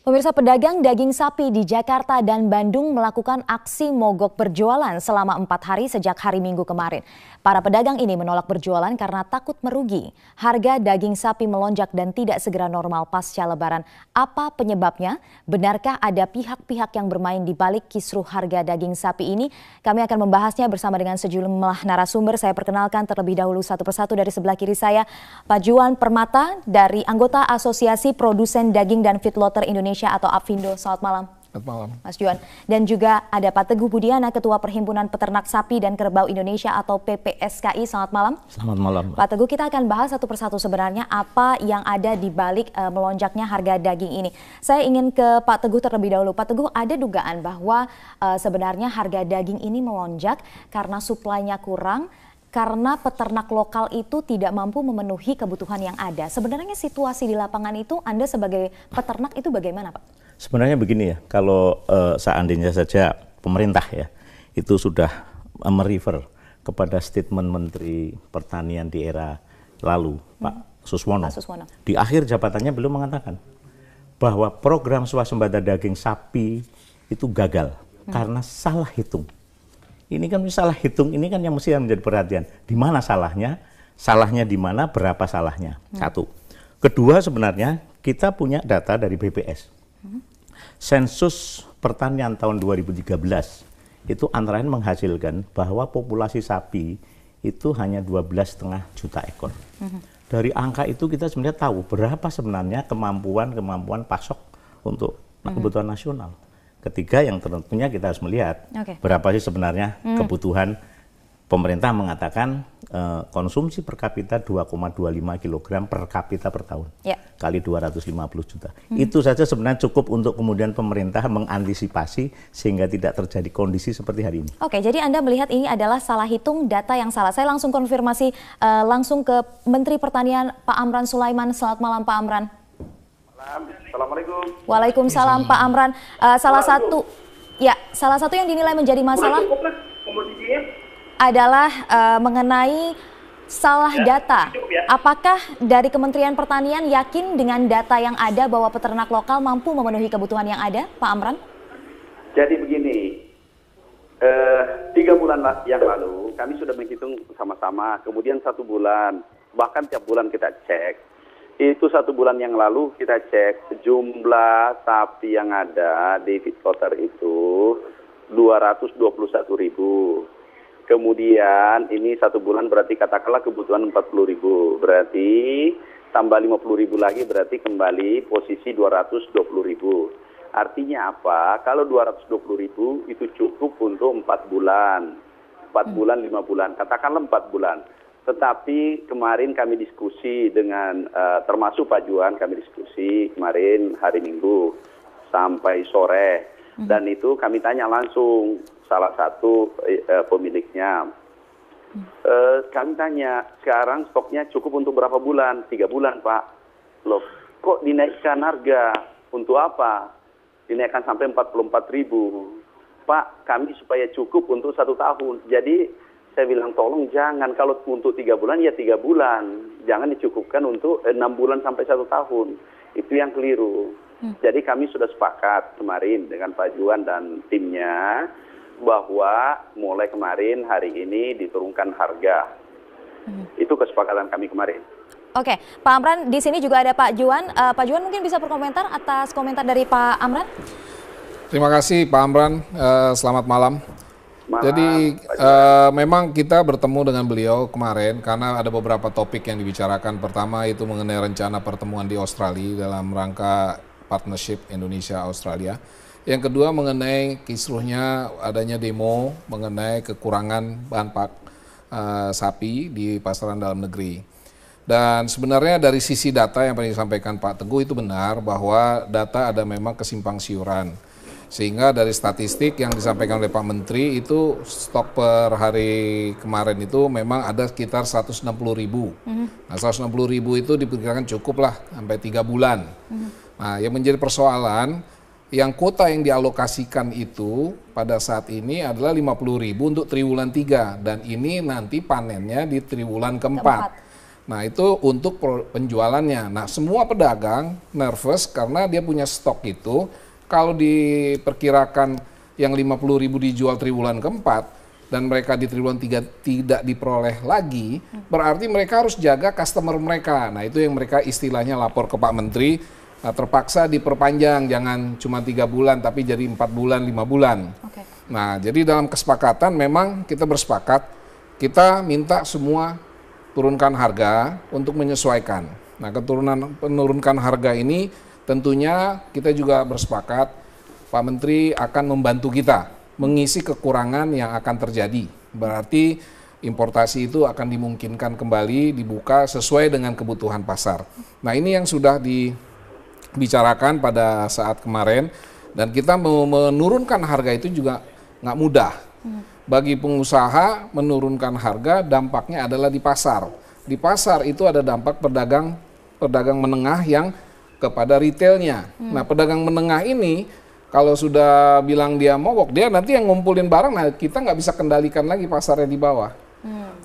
Pemirsa, pedagang daging sapi di Jakarta dan Bandung melakukan aksi mogok berjualan selama 4 hari sejak hari Minggu kemarin. Para pedagang ini menolak berjualan karena takut merugi. Harga daging sapi melonjak dan tidak segera normal pasca Lebaran. Apa penyebabnya? Benarkah ada pihak-pihak yang bermain di balik kisruh harga daging sapi ini? Kami akan membahasnya bersama dengan sejumlah narasumber. Saya perkenalkan terlebih dahulu satu persatu. Dari sebelah kiri saya, Pak Juan Permata dari anggota Asosiasi Produsen Daging dan Feedlotter Indonesia atau APVINDO. Selamat malam. Selamat malam, Mas Juan. Dan juga ada Pak Teguh Budiana, Ketua Perhimpunan Peternak Sapi dan Kerbau Indonesia atau PPSKI. Selamat malam. Selamat malam, Pak Teguh, kita akan bahas satu persatu sebenarnya apa yang ada di balik melonjaknya harga daging ini. Saya ingin ke Pak Teguh terlebih dahulu. Pak Teguh, ada dugaan bahwa sebenarnya harga daging ini melonjak karena suplainya kurang, karena peternak lokal itu tidak mampu memenuhi kebutuhan yang ada. Sebenarnya situasi di lapangan itu Anda sebagai peternak itu bagaimana, Pak? Sebenarnya begini ya, kalau seandainya saja pemerintah ya itu sudah merefer kepada statement Menteri Pertanian di era lalu, Pak Suswono. Di akhir jabatannya belum mengatakan bahwa program swasembada daging sapi itu gagal karena salah hitung. Ini kan salah hitung, ini kan yang mesti menjadi perhatian. Di mana salahnya? Salahnya di mana? Berapa salahnya? Satu. Kedua, sebenarnya kita punya data dari BPS. Sensus pertanian tahun 2013 itu antara lain menghasilkan bahwa populasi sapi itu hanya 12,5 juta ekor. Dari angka itu kita sebenarnya tahu berapa sebenarnya kemampuan pasok untuk kebutuhan nasional. Ketiga, yang tentunya kita harus melihat berapa sih sebenarnya kebutuhan. Pemerintah mengatakan konsumsi per kapita 2,25 kg per kapita per tahun, kali 250 juta. Itu saja sebenarnya cukup untuk kemudian pemerintah mengantisipasi sehingga tidak terjadi kondisi seperti hari ini. Oke, jadi Anda melihat ini adalah salah hitung, data yang salah. Saya langsung konfirmasi langsung ke Menteri Pertanian Pak Amran Sulaiman. Selamat malam, Pak Amran. Assalamualaikum. Waalaikumsalam, Pak Amran. Salah satu yang dinilai menjadi masalah adalah mengenai salah data. Apakah dari Kementerian Pertanian yakin dengan data yang ada bahwa peternak lokal mampu memenuhi kebutuhan yang ada, Pak Amran? Jadi begini, 3 bulan yang lalu kami sudah menghitung sama-sama, kemudian 1 bulan, bahkan tiap bulan kita cek. Itu 1 bulan yang lalu kita cek jumlah sapi yang ada di feedlotter itu 221.000. Kemudian ini 1 bulan berarti katakanlah kebutuhan 40.000. Berarti tambah 50.000 lagi berarti kembali posisi 220.000. Artinya apa? Kalau 220.000 itu cukup untuk 4 bulan. 4 bulan, 5 bulan. Katakanlah 4 bulan. Tetapi kemarin kami diskusi dengan, termasuk Pak Juan, kami diskusi kemarin hari Minggu sampai sore. Dan itu kami tanya langsung salah satu pemiliknya. Kami tanya, sekarang stoknya cukup untuk berapa bulan? 3 bulan, Pak. Loh, kok dinaikkan harga? Untuk apa? Dinaikkan sampai 44.000. Pak, kami supaya cukup untuk 1 tahun. Jadi saya bilang tolong jangan, kalau untuk 3 bulan ya 3 bulan. Jangan dicukupkan untuk 6 bulan sampai 1 tahun. Itu yang keliru. Jadi kami sudah sepakat kemarin dengan Pak Juan dan timnya bahwa mulai kemarin hari ini diturunkan harga. Itu kesepakatan kami kemarin. Oke, Pak Amran, di sini juga ada Pak Juan. Pak Juan mungkin bisa berkomentar atas komentar dari Pak Amran. Terima kasih Pak Amran, selamat malam. Jadi memang kita bertemu dengan beliau kemarin karena ada beberapa topik yang dibicarakan. Pertama itu mengenai rencana pertemuan di Australia dalam rangka partnership Indonesia-Australia. Yang kedua mengenai kisruhnya adanya demo mengenai kekurangan bahan sapi di pasaran dalam negeri. Dan sebenarnya dari sisi data yang tadi disampaikan Pak Teguh itu benar bahwa data ada memang kesimpang siuran. Sehingga dari statistik yang disampaikan oleh Pak Menteri itu stok per hari kemarin itu memang ada sekitar 160.000. Nah 160.000 itu diperkirakan cukup lah sampai 3 bulan. Nah yang menjadi persoalan yang kuota yang dialokasikan itu pada saat ini adalah 50.000 untuk triwulan 3 dan ini nanti panennya di triwulan keempat. Nah itu untuk penjualannya. Nah semua pedagang nervous karena dia punya stok itu. Kalau diperkirakan yang 50.000 dijual triwulan keempat dan mereka di triwulan 3 tidak diperoleh lagi, berarti mereka harus jaga customer mereka. Nah itu yang mereka istilahnya lapor ke Pak Menteri, terpaksa diperpanjang, jangan cuma 3 bulan tapi jadi 4 bulan, 5 bulan. Okay. Nah jadi dalam kesepakatan memang kita bersepakat, kita minta semua turunkan harga untuk menyesuaikan. Nah, penurunkan harga ini tentunya kita juga bersepakat Pak Menteri akan membantu kita mengisi kekurangan yang akan terjadi. Berarti importasi itu akan dimungkinkan kembali dibuka sesuai dengan kebutuhan pasar. Nah, ini yang sudah dibicarakan pada saat kemarin dan kita mau menurunkan harga itu juga nggak mudah. Bagi pengusaha menurunkan harga dampaknya adalah di pasar. Di pasar itu ada dampak pedagang menengah yang kepada retailnya. Nah pedagang menengah ini kalau sudah bilang dia mogok, dia nanti yang ngumpulin barang, nah kita nggak bisa kendalikan lagi pasarnya di bawah.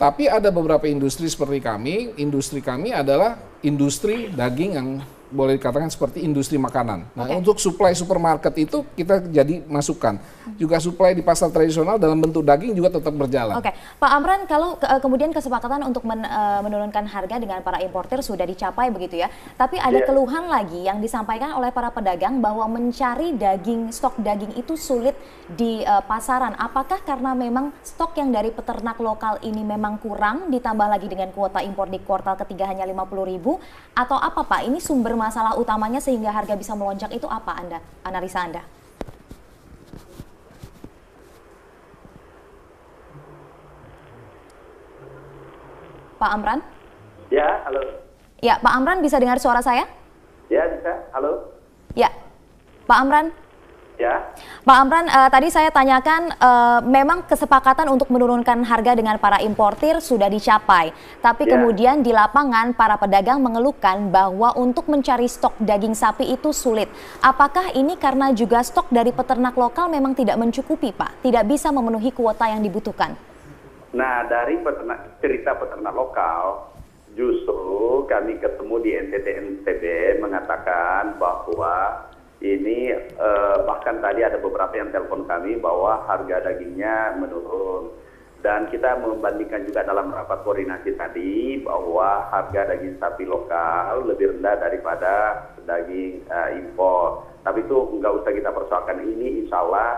Tapi ada beberapa industri seperti kami, industri kami adalah industri daging yang boleh dikatakan seperti industri makanan. Nah, untuk supply supermarket itu kita jadi masukkan. Juga supply di pasar tradisional dalam bentuk daging juga tetap berjalan. Oke, Pak Amran, kalau kemudian kesepakatan untuk menurunkan harga dengan para importer sudah dicapai begitu ya. Tapi ada keluhan lagi yang disampaikan oleh para pedagang bahwa mencari stok daging itu sulit di pasaran. Apakah karena memang stok yang dari peternak lokal ini memang kurang, ditambah lagi dengan kuota impor di kuartal ketiga hanya 50.000, atau apa Pak? Ini sumber masalah utamanya sehingga harga bisa melonjak itu apa analisa Anda? Pak Amran? Ya, halo. Ya, Pak Amran bisa dengar suara saya? Ya, bisa. Halo. Ya, Pak Amran? Ya. Pak Amran, tadi saya tanyakan memang kesepakatan untuk menurunkan harga dengan para importir sudah dicapai. Tapi kemudian di lapangan para pedagang mengeluhkan bahwa untuk mencari stok daging sapi itu sulit. Apakah ini karena juga stok dari peternak lokal memang tidak mencukupi Pak? Tidak bisa memenuhi kuota yang dibutuhkan? Nah dari cerita peternak lokal, justru kami ketemu di NTT-NTB mengatakan bahwa ini bahkan tadi ada beberapa yang telepon kami bahwa harga dagingnya menurun. Dan kita membandingkan juga dalam rapat koordinasi tadi bahwa harga daging sapi lokal lebih rendah daripada daging impor. Tapi itu nggak usah kita persoalkan, ini insya Allah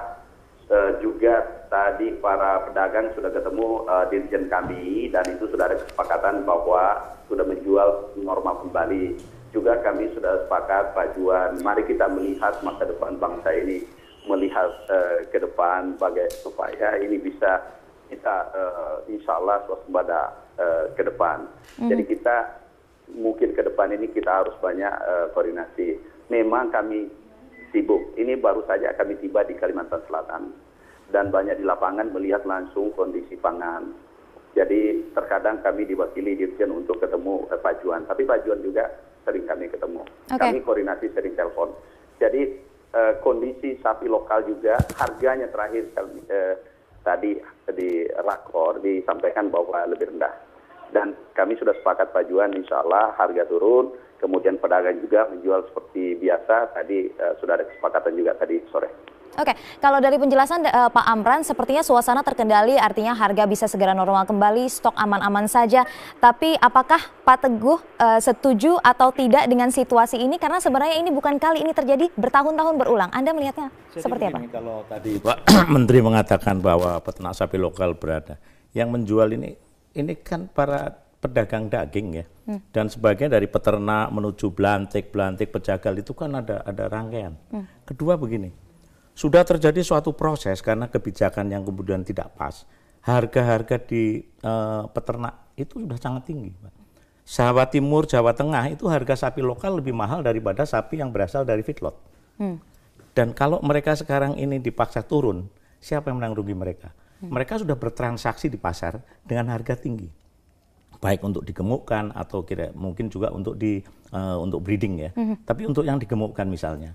juga tadi para pedagang sudah ketemu dirjen kami dan itu sudah ada kesepakatan bahwa sudah menjual normal kembali. Juga kami sudah sepakat Pak Juan, mari kita melihat masa depan bangsa ini, melihat ke depan supaya ini bisa kita insya Allah swasembada ke depan. Jadi kita mungkin ke depan ini kita harus banyak koordinasi. Memang kami sibuk, ini baru saja kami tiba di Kalimantan Selatan dan banyak di lapangan melihat langsung kondisi pangan. Jadi terkadang kami diwakili dirjen untuk ketemu Pak Juan, tapi Pak Juan juga sering kami ketemu. Kami koordinasi sering telepon. Jadi kondisi sapi lokal juga harganya terakhir tadi di rakor disampaikan bahwa lebih rendah. Dan kami sudah sepakat Pak Juan, insya Allah harga turun. Kemudian pedagang juga menjual seperti biasa. Tadi sudah ada kesepakatan juga tadi sore. Oke, kalau dari penjelasan Pak Amran, sepertinya suasana terkendali, artinya harga bisa segera normal kembali, stok aman-aman saja. Tapi apakah Pak Teguh setuju atau tidak dengan situasi ini? Karena sebenarnya ini bukan kali ini terjadi, bertahun-tahun berulang. Anda melihatnya seperti apa? Kalau tadi Pak Menteri mengatakan bahwa peternak sapi lokal berada, yang menjual ini kan para pedagang daging ya, dan sebagian dari peternak menuju belantik pejagal itu kan ada rangkaian. Kedua begini. Sudah terjadi suatu proses karena kebijakan yang kemudian tidak pas. Harga-harga di peternak itu sudah sangat tinggi. Jawa Timur, Jawa Tengah itu harga sapi lokal lebih mahal daripada sapi yang berasal dari feedlot. Dan kalau mereka sekarang ini dipaksa turun, siapa yang menang rugi mereka? Mereka sudah bertransaksi di pasar dengan harga tinggi. Baik untuk digemukkan atau mungkin juga untuk breeding ya. Tapi untuk yang digemukkan misalnya,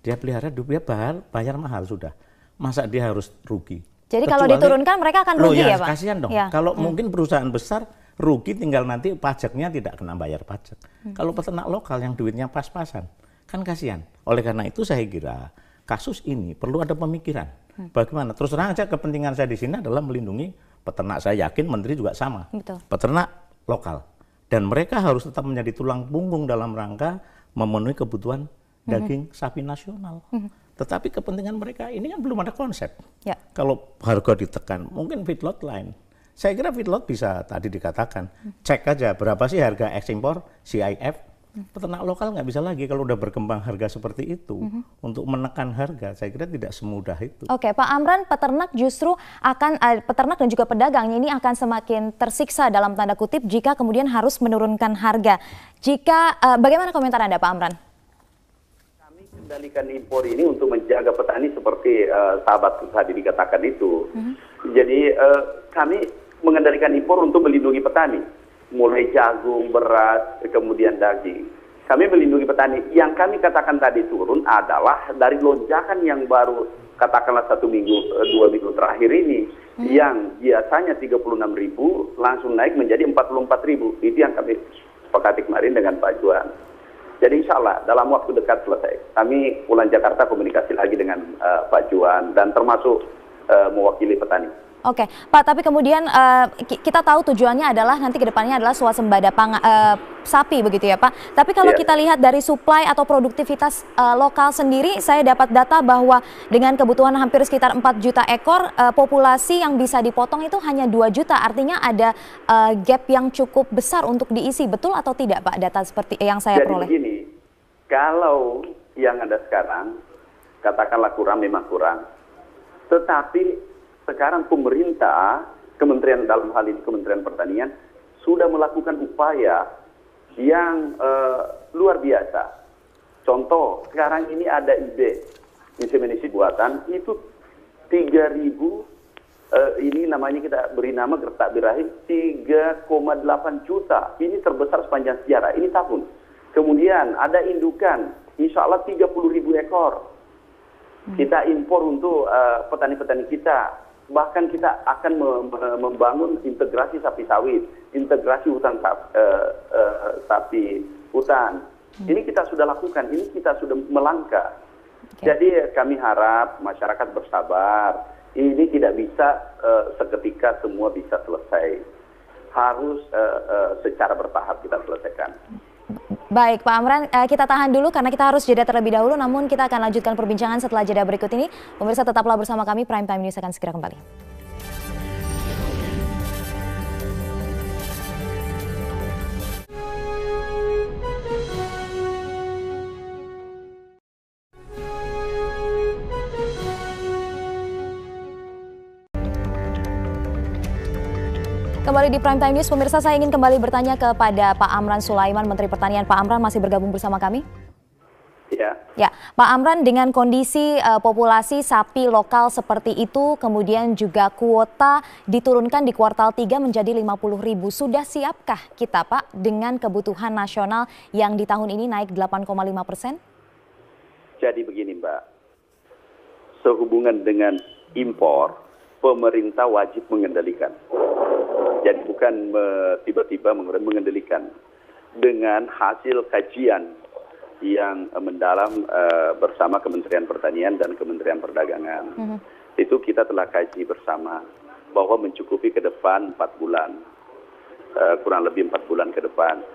dia pelihara, dia bayar mahal sudah. Masa dia harus rugi? Jadi kalau diturunkan mereka akan rugi ya Pak? Kasihan dong. Ya. Kalau mungkin perusahaan besar Rugi tinggal nanti pajaknya tidak kena bayar pajak. Kalau peternak lokal yang duitnya pas-pasan, kan kasihan. Oleh karena itu saya kira kasus ini perlu ada pemikiran. Bagaimana? Terus terang aja kepentingan saya di sini adalah melindungi peternak. Saya yakin Menteri juga sama. Betul. Peternak lokal. Dan mereka harus tetap menjadi tulang punggung dalam rangka memenuhi kebutuhan daging sapi nasional. Tetapi kepentingan mereka ini kan belum ada konsep. Ya. Kalau harga ditekan, mungkin feedlot lain. Saya kira feedlot bisa tadi dikatakan, cek aja berapa sih harga ekspor CIF. Peternak lokal nggak bisa lagi kalau udah berkembang harga seperti itu. Untuk menekan harga, saya kira tidak semudah itu. Oke, Pak Amran, peternak justru akan, peternak dan juga pedagang ini akan semakin tersiksa dalam tanda kutip jika kemudian harus menurunkan harga. Bagaimana komentar Anda, Pak Amran? Kami kendalikan impor ini untuk menjaga petani seperti sahabat tadi dikatakan itu. Jadi kami mengendalikan impor untuk melindungi petani. Mulai jagung, beras, kemudian daging. Kami melindungi petani. Yang kami katakan tadi turun adalah dari lonjakan yang baru, katakanlah 1 minggu, 2 minggu terakhir ini, yang biasanya 36.000 langsung naik menjadi 44.000. Itu yang kami sepakati kemarin dengan Pak Juan. Jadi insya Allah dalam waktu dekat selesai. Kami pulang Jakarta komunikasi lagi dengan Pak Juan dan termasuk mewakili petani. Oke, Pak, tapi kemudian kita tahu tujuannya adalah nanti ke depannya adalah swasembada sapi begitu ya Pak. Tapi kalau kita lihat dari suplai atau produktivitas lokal sendiri, saya dapat data bahwa dengan kebutuhan hampir sekitar 4 juta ekor, populasi yang bisa dipotong itu hanya 2 juta. Artinya ada gap yang cukup besar untuk diisi. Betul atau tidak Pak data seperti yang saya peroleh? Jadi begini, kalau yang ada sekarang, katakanlah kurang memang kurang. Tetapi sekarang pemerintah, kementerian dalam hal ini Kementerian Pertanian, sudah melakukan upaya yang luar biasa. Contoh, sekarang ini ada ide inseminasi buatan, itu 3.000, ini namanya kita beri nama gertak birahi, 3,8 juta. Ini terbesar sepanjang sejarah, ini tahun. Kemudian ada indukan, insya Allah 30.000 ekor. Kita impor untuk petani-petani kita. Bahkan kita akan membangun integrasi sapi sawit, integrasi hutan sapi hutan. Ini kita sudah lakukan, ini kita sudah melangkah. Jadi kami harap masyarakat bersabar. Ini tidak bisa seketika semua bisa selesai. Harus secara bertahap kita selesaikan. Baik, Pak Amran, kita tahan dulu karena kita harus jeda terlebih dahulu, namun kita akan lanjutkan perbincangan setelah jeda berikut ini. Pemirsa tetaplah bersama kami, Prime Time News akan segera kembali. Kembali di Prime Time News, pemirsa, saya ingin kembali bertanya kepada Pak Amran Sulaiman, Menteri Pertanian. Pak Amran masih bergabung bersama kami? Ya, Pak Amran, dengan kondisi populasi sapi lokal seperti itu, kemudian juga kuota diturunkan di kuartal 3 menjadi 50.000. Sudah siapkah kita, Pak, dengan kebutuhan nasional yang di tahun ini naik 8,5%? Jadi begini, Mbak. Sehubungan dengan impor, pemerintah wajib mengendalikan. Jadi bukan tiba-tiba mengendalikan. Dengan hasil kajian yang mendalam bersama Kementerian Pertanian dan Kementerian Perdagangan. Itu kita telah kaji bersama bahwa mencukupi ke depan 4 bulan. Kurang lebih 4 bulan ke depan.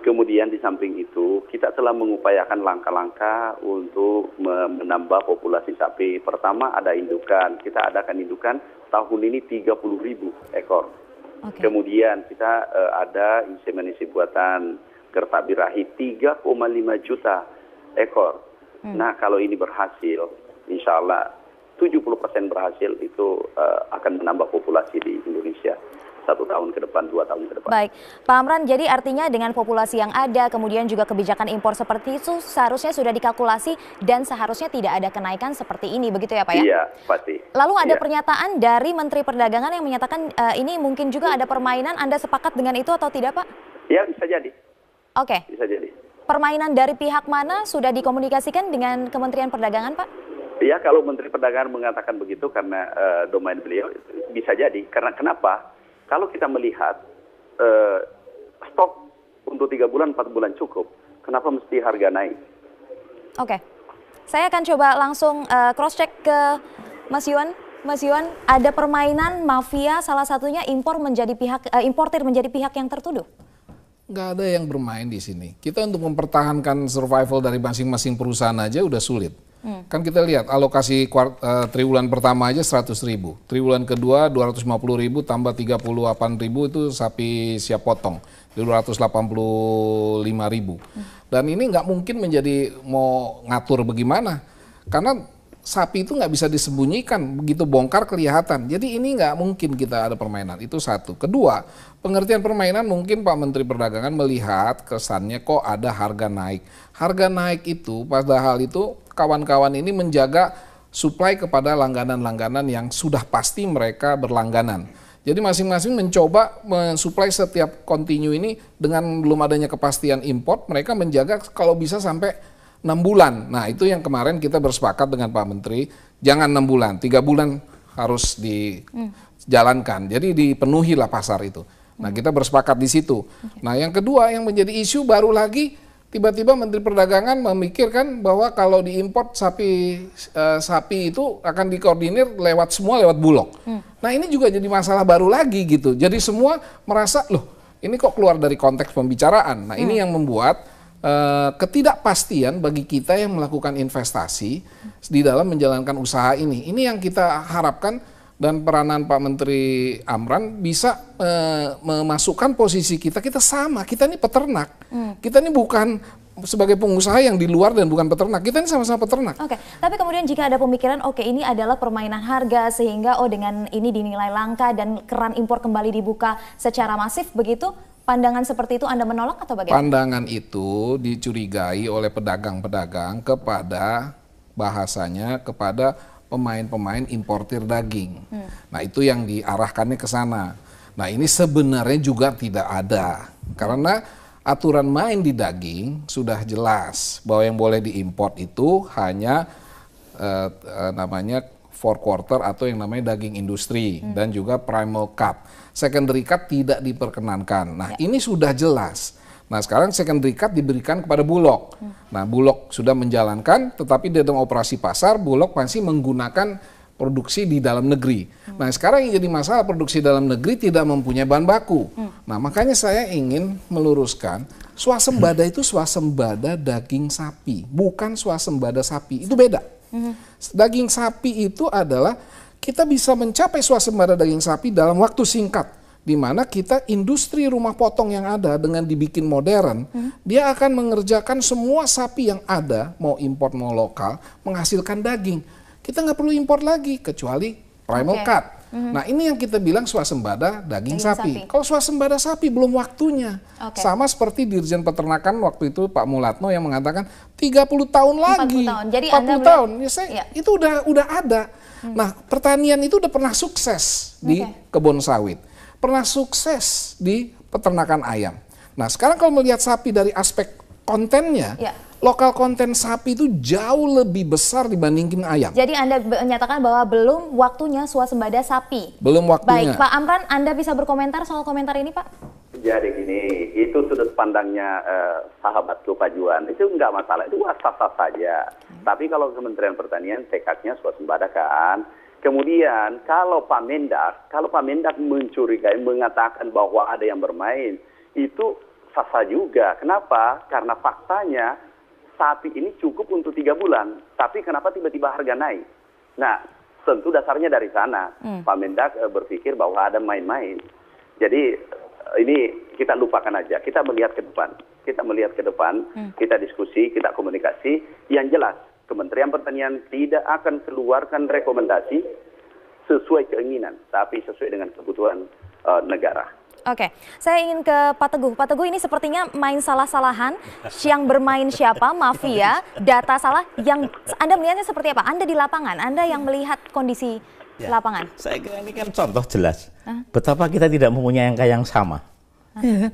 Kemudian di samping itu kita telah mengupayakan langkah-langkah untuk menambah populasi sapi. Pertama ada indukan, kita adakan indukan tahun ini 30.000 ekor. Kemudian kita ada inseminasi buatan gertak birahi 3,5 juta ekor. Nah kalau ini berhasil, insya Allah 70% berhasil, itu akan menambah populasi di Indonesia 1 tahun ke depan, 2 tahun ke depan. Baik, Pak Amran, jadi artinya dengan populasi yang ada, kemudian juga kebijakan impor seperti itu, seharusnya sudah dikalkulasi dan seharusnya tidak ada kenaikan seperti ini, begitu ya Pak ya? Iya, pasti. Lalu ada pernyataan dari Menteri Perdagangan yang menyatakan ini mungkin juga ada permainan, Anda sepakat dengan itu atau tidak Pak? Ya, bisa jadi. Oke. Bisa jadi. Permainan dari pihak mana sudah dikomunikasikan dengan Kementerian Perdagangan Pak? Ya, kalau Menteri Perdagangan mengatakan begitu karena domain beliau, bisa jadi. Karena kenapa? Kalau kita melihat stok untuk 3 bulan, 4 bulan cukup. Kenapa mesti harga naik? Oke, saya akan coba langsung cross check ke Mas Yuan. Mas Yuan, ada permainan mafia, salah satunya importir menjadi pihak yang tertuduh. Nggak ada yang bermain di sini. Kita untuk mempertahankan survival dari masing-masing perusahaan aja udah sulit. Kan kita lihat alokasi triwulan pertama aja 100.000, triwulan kedua 250.000 tambah 38.000 itu sapi siap potong, 285.000. Dan ini nggak mungkin menjadi mau ngatur bagaimana, karena sapi itu nggak bisa disembunyikan, begitu bongkar kelihatan. Jadi ini nggak mungkin kita ada permainan, itu satu. Kedua, pengertian permainan mungkin Pak Menteri Perdagangan melihat kesannya kok ada harga naik. Harga naik itu padahal itu kawan-kawan ini menjaga suplai kepada langganan-langganan yang sudah pasti mereka berlangganan. Jadi masing-masing mencoba mensuplai setiap kontinu ini dengan belum adanya kepastian import, mereka menjaga kalau bisa sampai 6 bulan. Nah itu yang kemarin kita bersepakat dengan Pak Menteri, jangan 6 bulan, 3 bulan harus dijalankan. Jadi dipenuhilah pasar itu. Nah kita bersepakat di situ. Nah yang kedua yang menjadi isu baru lagi, tiba-tiba Menteri Perdagangan memikirkan bahwa kalau diimport sapi itu akan dikoordinir semua lewat Bulog. Nah ini juga jadi masalah baru lagi gitu. Jadi semua merasa loh ini kok keluar dari konteks pembicaraan. Nah ini yang membuat ketidakpastian bagi kita yang melakukan investasi di dalam menjalankan usaha ini. Ini yang kita harapkan dan peranan Pak Menteri Amran bisa memasukkan posisi kita sama. Kita ini peternak. Kita ini bukan sebagai pengusaha yang di luar dan bukan peternak. Kita ini sama-sama peternak. Oke, tapi kemudian jika ada pemikiran, oke ini adalah permainan harga sehingga dengan ini dinilai langka dan keran impor kembali dibuka secara masif begitu, pandangan seperti itu Anda menolak atau bagaimana? Pandangan itu dicurigai oleh pedagang-pedagang kepada bahasanya kepada pemain-pemain importir daging. Nah itu yang diarahkannya ke sana. Nah ini sebenarnya juga tidak ada. Karena aturan main di daging sudah jelas bahwa yang boleh diimport itu hanya namanya 4 quarter atau yang namanya daging industri dan juga primal cut. Secondary cut tidak diperkenankan. Nah ini sudah jelas. Nah sekarang secondary cut diberikan kepada Bulog. Nah Bulog sudah menjalankan, tetapi dalam operasi pasar Bulog masih menggunakan produksi di dalam negeri. Nah sekarang yang jadi masalah produksi dalam negeri tidak mempunyai bahan baku. Nah makanya saya ingin meluruskan, swasembada itu swasembada daging sapi, bukan swasembada sapi. Itu beda. Daging sapi itu adalah kita bisa mencapai swasembada daging sapi dalam waktu singkat, di mana kita industri rumah potong yang ada dengan dibikin modern, dia akan mengerjakan semua sapi yang ada, mau import mau lokal, menghasilkan daging. Kita nggak perlu import lagi kecuali primal cut. Nah ini yang kita bilang swasembada daging sapi. Kalau swasembada sapi belum waktunya. Sama seperti Dirjen Peternakan waktu itu Pak Mulatno yang mengatakan 30 tahun lagi. 40 tahun. Jadi 40 tahun. Itu udah ada. Nah pertanian itu udah pernah sukses di kebun sawit. Pernah sukses di peternakan ayam. Nah sekarang kalau melihat sapi dari aspek kontennya, lokal konten sapi itu jauh lebih besar dibandingin ayam. Jadi Anda menyatakan bahwa belum waktunya swasembada sapi. Belum waktunya. Baik, Pak Amran, Anda bisa berkomentar soal komentar ini, Pak? Jadi gini, itu sudut pandangnya sahabatku Pak Juan. Itu enggak masalah, itu sah-sah saja. Tapi kalau Kementerian Pertanian tekadnya swasembada kan. Kemudian kalau Pak Mendak mencurigai, mengatakan bahwa ada yang bermain, itu sah-sah juga. Kenapa? Karena faktanya sapi ini cukup untuk 3 bulan, tapi kenapa tiba-tiba harga naik? Nah, tentu dasarnya dari sana. Pak Mendak berpikir bahwa ada main-main. Jadi ini kita lupakan aja, kita melihat ke depan. Kita diskusi, kita komunikasi. Yang jelas, Kementerian Pertanian tidak akan keluarkan rekomendasi sesuai keinginan, tapi sesuai dengan kebutuhan negara. Oke, saya ingin ke Pak Teguh. Pak Teguh, ini sepertinya main salah-salahan. Yang bermain siapa? Mafia, data salah. Yang Anda melihatnya seperti apa? Anda di lapangan, Anda yang melihat kondisi lapangan. Saya kira ini kan contoh jelas. Betapa kita tidak mempunyai angka yang sama. Ya kan?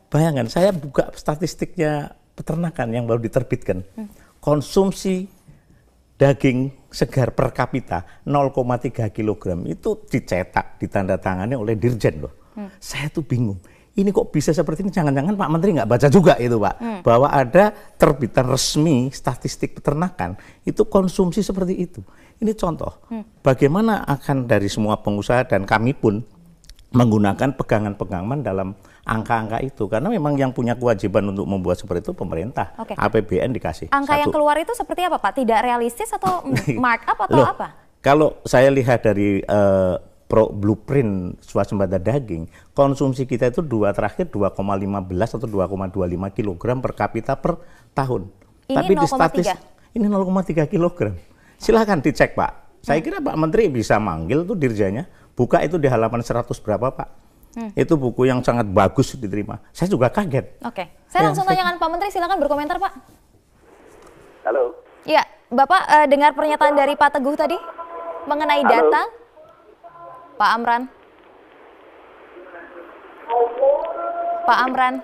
Bayangkan, saya buka statistiknya peternakan yang baru diterbitkan. Konsumsi daging segar per kapita 0,3 kg itu dicetak, ditandatangani oleh Dirjen loh. Saya tuh bingung, ini kok bisa seperti ini, jangan-jangan Pak Menteri nggak baca juga itu Pak, bahwa ada terbitan resmi statistik peternakan, itu konsumsi seperti itu. Ini contoh, bagaimana akan dari semua pengusaha dan kami pun menggunakan pegangan-pegangan dalam angka-angka itu, karena memang yang punya kewajiban untuk membuat seperti itu pemerintah. APBN dikasih. Angka yang keluar itu seperti apa Pak? Tidak realistis atau markup atau apa? Kalau saya lihat dari blueprint swasembada daging, konsumsi kita itu terakhir 2,15 atau 2,25 kilogram per kapita per tahun. Ini Tapi 0,3? di statis ini 0,3 kilogram. Silahkan dicek Pak. Saya kira Pak Menteri bisa manggil tuh dirjanya, buka itu di halaman 100 berapa Pak. Itu buku yang sangat bagus diterima. Saya juga kaget. Oke, saya langsung tanyakan Pak Menteri, silakan berkomentar Pak. Halo. Ya, Bapak dengar pernyataan dari Pak Teguh tadi mengenai data. Pak Amran. Pak Amran.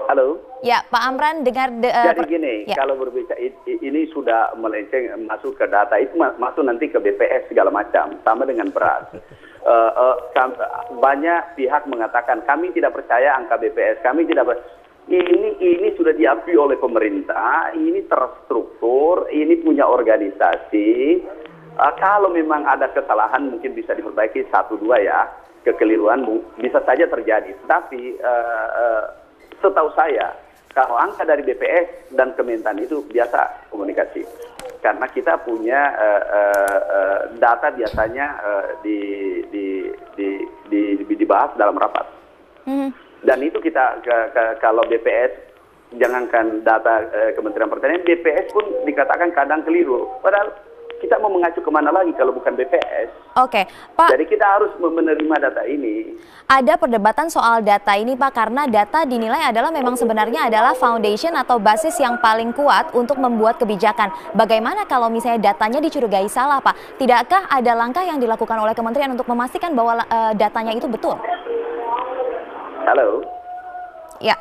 Halo. Ya, Pak Amran dengar. Jadi gini, kalau berbicara ini sudah melenceng masuk ke data, itu masuk nanti ke BPS segala macam, sama dengan beras. Banyak pihak mengatakan kami tidak percaya angka BPS, kami tidak ini sudah diakui oleh pemerintah, ini terstruktur, ini punya organisasi. Kalau memang ada kesalahan mungkin bisa diperbaiki 1-2 ya, kekeliruan bisa saja terjadi. Tapi setahu saya kalau angka dari BPS dan Kementan itu biasa komunikasi, karena kita punya data biasanya dibahas dalam rapat. Dan itu kita kalau BPS, jangankan data Kementerian Pertanian, BPS pun dikatakan kadang keliru. Padahal kita mau mengacu kemana lagi kalau bukan BPS? Oke, Pak. Jadi kita harus menerima data ini. Ada perdebatan soal data ini Pak, karena data dinilai adalah memang sebenarnya adalah foundation atau basis yang paling kuat untuk membuat kebijakan. Bagaimana kalau misalnya datanya dicurigai salah Pak? Tidakkah ada langkah yang dilakukan oleh kementerian untuk memastikan bahwa datanya itu betul? Halo. Ya.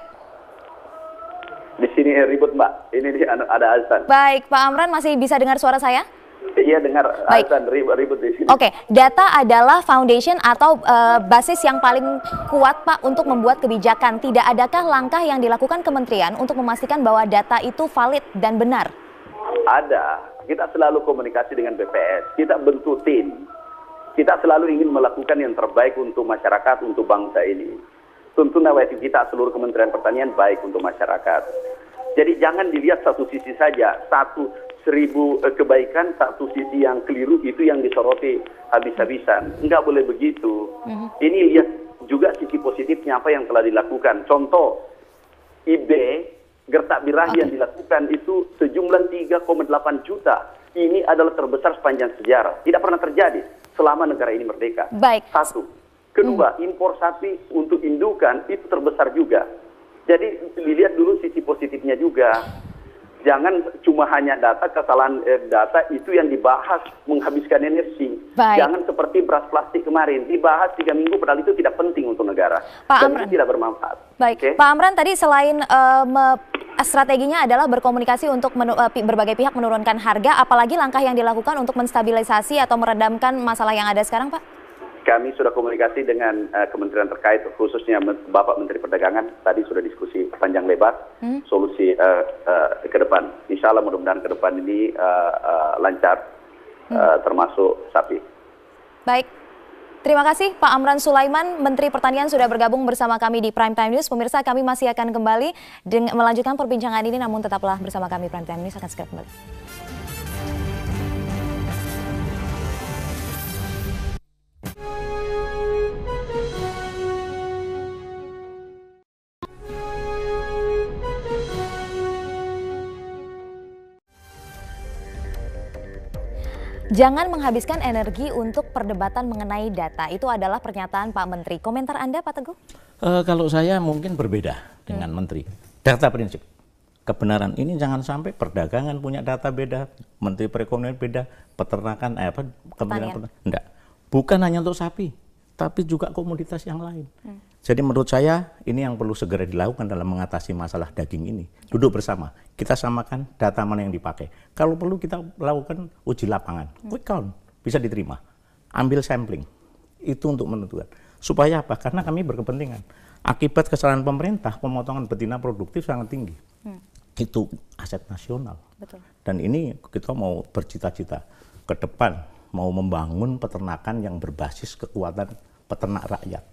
Di sini ribut Mbak, ini ada azan. Baik, Pak Amran masih bisa dengar suara saya? Iya dengar, azan ribut di sini. Oke, data adalah foundation atau basis yang paling kuat Pak untuk membuat kebijakan. Tidak adakah langkah yang dilakukan kementerian untuk memastikan bahwa data itu valid dan benar? Ada, kita selalu komunikasi dengan BPS, kita bentuk tim. Kita selalu ingin melakukan yang terbaik untuk masyarakat, untuk bangsa ini. Tentu nawaitu kita seluruh Kementerian Pertanian baik untuk masyarakat. Jadi jangan dilihat satu sisi saja, 1000 kebaikan, satu sisi yang keliru itu yang disoroti habis-habisan. Enggak boleh begitu. Ini lihat juga sisi positifnya apa yang telah dilakukan. Contoh, IB, gertak birahi yang dilakukan itu sejumlah 3,8 juta. Ini adalah terbesar sepanjang sejarah. Tidak pernah terjadi selama negara ini merdeka. Baik. Satu. Kedua, impor sapi untuk indukan itu terbesar juga. Jadi dilihat dulu sisi positifnya juga. Jangan cuma hanya data, kesalahan data itu yang dibahas menghabiskan energi. Baik. Jangan seperti beras plastik kemarin, dibahas 3 minggu padahal itu tidak penting untuk negara. Pak Dan Amran, itu tidak bermanfaat. Baik, okay? Pak Amran tadi selain strateginya adalah berkomunikasi untuk berbagai pihak menurunkan harga, apalagi langkah yang dilakukan untuk menstabilisasi atau meredamkan masalah yang ada sekarang Pak? Kami sudah komunikasi dengan kementerian terkait, khususnya Bapak Menteri Perdagangan. Tadi sudah diskusi panjang lebar, solusi ke depan. Insya Allah mudah-mudahan ke depan ini lancar, termasuk sapi. Baik, terima kasih Pak Amran Sulaiman, Menteri Pertanian sudah bergabung bersama kami di Prime Time News. Pemirsa, kami masih akan kembali melanjutkan perbincangan ini, namun tetaplah bersama kami. Prime Time News akan segera kembali. Jangan menghabiskan energi untuk perdebatan mengenai data. Itu adalah pernyataan Pak Menteri. Komentar Anda, Pak Teguh? Kalau saya mungkin berbeda dengan Menteri. Data prinsip. Kebenaran ini jangan sampai perdagangan punya data beda, Menteri Perekonomian beda, peternakan, Kementerian Pertanian. Enggak. Bukan hanya untuk sapi, tapi juga komoditas yang lain. Jadi menurut saya ini yang perlu segera dilakukan dalam mengatasi masalah daging ini. Duduk bersama, kita samakan data mana yang dipakai. Kalau perlu kita lakukan uji lapangan, quick count, bisa diterima. Ambil sampling, itu untuk menentukan. Supaya apa? Karena kami berkepentingan. Akibat kesalahan pemerintah, pemotongan betina produktif sangat tinggi. Itu aset nasional. Betul. Dan ini kita mau bercita-cita ke depan, mau membangun peternakan yang berbasis kekuatan peternak rakyat.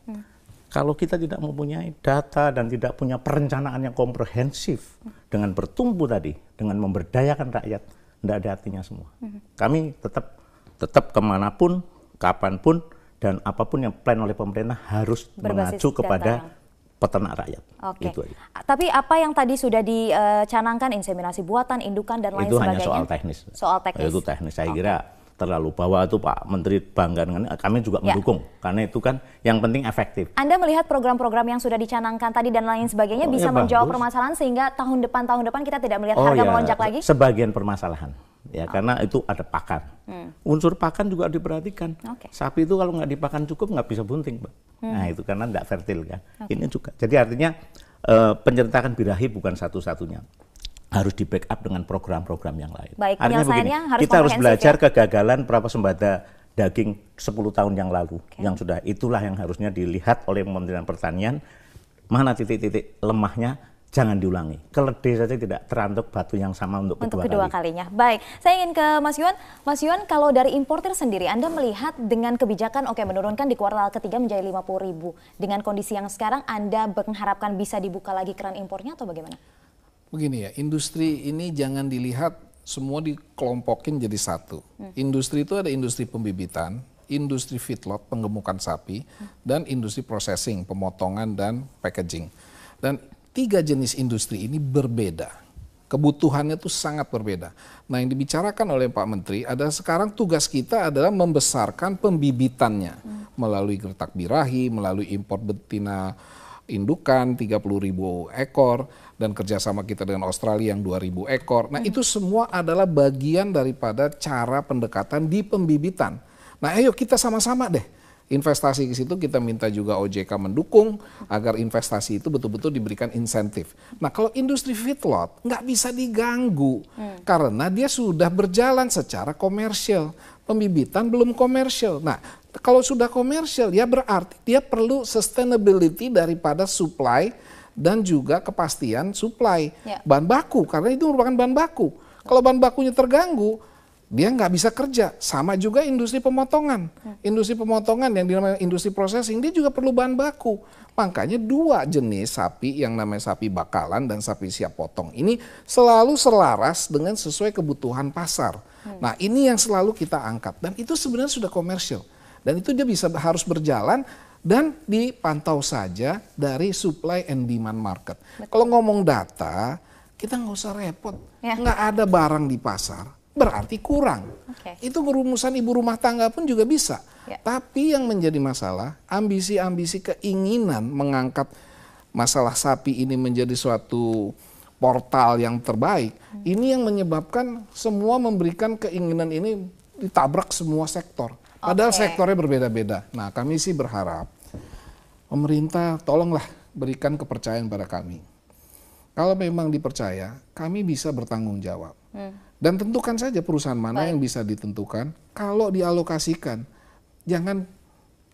Kalau kita tidak mempunyai data dan tidak punya perencanaan yang komprehensif dengan bertumbuh tadi, dengan memberdayakan rakyat, tidak ada artinya semua. Kami tetap kemanapun, kapanpun, dan apapun yang plan oleh pemerintah harus mengacu kepada peternak rakyat. Oke. Itu aja. Tapi apa yang tadi sudah dicanangkan, inseminasi buatan, indukan, dan lain itu sebagainya? Itu hanya soal teknis. Soal teknis? Itu teknis. Saya kira terlalu bahwa itu Pak Menteri bangga dengan kami juga mendukung. Karena itu kan yang penting efektif. Anda melihat program-program yang sudah dicanangkan tadi dan lain sebagainya bisa menjawab permasalahan sehingga tahun depan kita tidak melihat harga melonjak lagi? Sebagian permasalahan. Ya, karena itu ada pakan. Unsur pakan juga diperhatikan. Sapi itu kalau nggak dipakan cukup nggak bisa bunting, Pak. Nah itu karena nggak fertil kan. Ini juga. Jadi artinya penyertakan birahi bukan satu-satunya. Harus di backup dengan program-program yang lain. Baik, artinya begini, kita harus belajar kegagalan prasembada daging 10 tahun yang lalu. Yang sudah itulah yang harusnya dilihat oleh Kementerian Pertanian. Mana titik-titik lemahnya, jangan diulangi. Keledai saja tidak terantuk batu yang sama untuk kedua kalinya. Baik, saya ingin ke Mas Yuan. Mas Yuan, kalau dari importer sendiri, Anda melihat dengan kebijakan menurunkan di kuartal ketiga menjadi 50.000. Dengan kondisi yang sekarang, Anda mengharapkan bisa dibuka lagi keran impornya atau bagaimana? Begini ya, industri ini jangan dilihat semua dikelompokin jadi satu. Industri itu ada industri pembibitan, industri feedlot, penggemukan sapi, dan industri processing, pemotongan dan packaging. Dan 3 jenis industri ini berbeda. Kebutuhannya itu sangat berbeda. Nah, yang dibicarakan oleh Pak Menteri adalah sekarang tugas kita adalah membesarkan pembibitannya melalui gertak birahi, melalui impor betina indukan 30.000 ekor dan kerjasama kita dengan Australia yang 2.000 ekor. Nah, itu semua adalah bagian daripada cara pendekatan di pembibitan. Nah, ayo kita sama-sama deh investasi ke situ. Kita minta juga OJK mendukung agar investasi itu betul-betul diberikan insentif. Nah, kalau industri feedlot nggak bisa diganggu karena dia sudah berjalan secara komersial. Pembibitan belum komersial. Nah, kalau sudah komersial ya berarti dia perlu sustainability daripada supply dan juga kepastian supply bahan baku, karena itu merupakan bahan baku. Kalau bahan bakunya terganggu, dia nggak bisa kerja. Sama juga industri pemotongan. Industri pemotongan yang dinamakan industri processing, dia juga perlu bahan baku. Makanya 2 jenis sapi yang namanya sapi bakalan dan sapi siap potong ini selalu selaras dengan sesuai kebutuhan pasar. Nah, ini yang selalu kita angkat dan itu sebenarnya sudah komersial. Dan itu dia harus berjalan dan dipantau saja dari supply and demand market. Kalau ngomong data, kita nggak usah repot. Nggak ada barang di pasar, berarti kurang. Itu rumusan ibu rumah tangga pun juga bisa. Tapi yang menjadi masalah, ambisi-ambisi keinginan mengangkat masalah sapi ini menjadi suatu portal yang terbaik. Ini yang menyebabkan semua memberikan keinginan ini ditabrak semua sektor. Padahal sektornya berbeda-beda. Nah, kami sih berharap pemerintah tolonglah berikan kepercayaan pada kami. Kalau memang dipercaya, kami bisa bertanggung jawab. Dan tentukan saja perusahaan mana yang bisa ditentukan. Kalau dialokasikan, jangan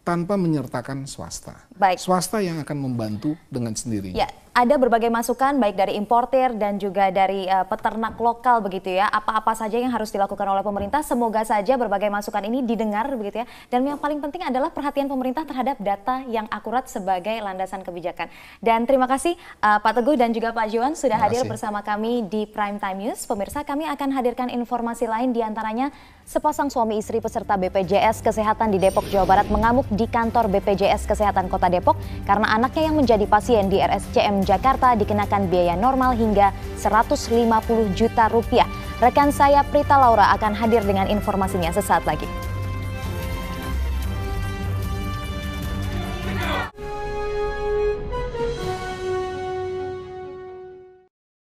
tanpa menyertakan swasta. Swasta yang akan membantu dengan sendirinya. Ya, ada berbagai masukan baik dari importer dan juga dari peternak lokal begitu ya. Apa-apa saja yang harus dilakukan oleh pemerintah. Semoga saja berbagai masukan ini didengar begitu ya. Dan yang paling penting adalah perhatian pemerintah terhadap data yang akurat sebagai landasan kebijakan. Dan terima kasih Pak Teguh dan juga Pak Yuan sudah hadir bersama kami di Prime Time News. Pemirsa, kami akan hadirkan informasi lain diantaranya sepasang suami istri peserta BPJS Kesehatan di Depok, Jawa Barat mengamuk di kantor BPJS Kesehatan Kota Depok karena anaknya yang menjadi pasien di RSCM Jakarta dikenakan biaya normal hingga 150 juta rupiah. Rekan saya Prita Laura akan hadir dengan informasinya sesaat lagi.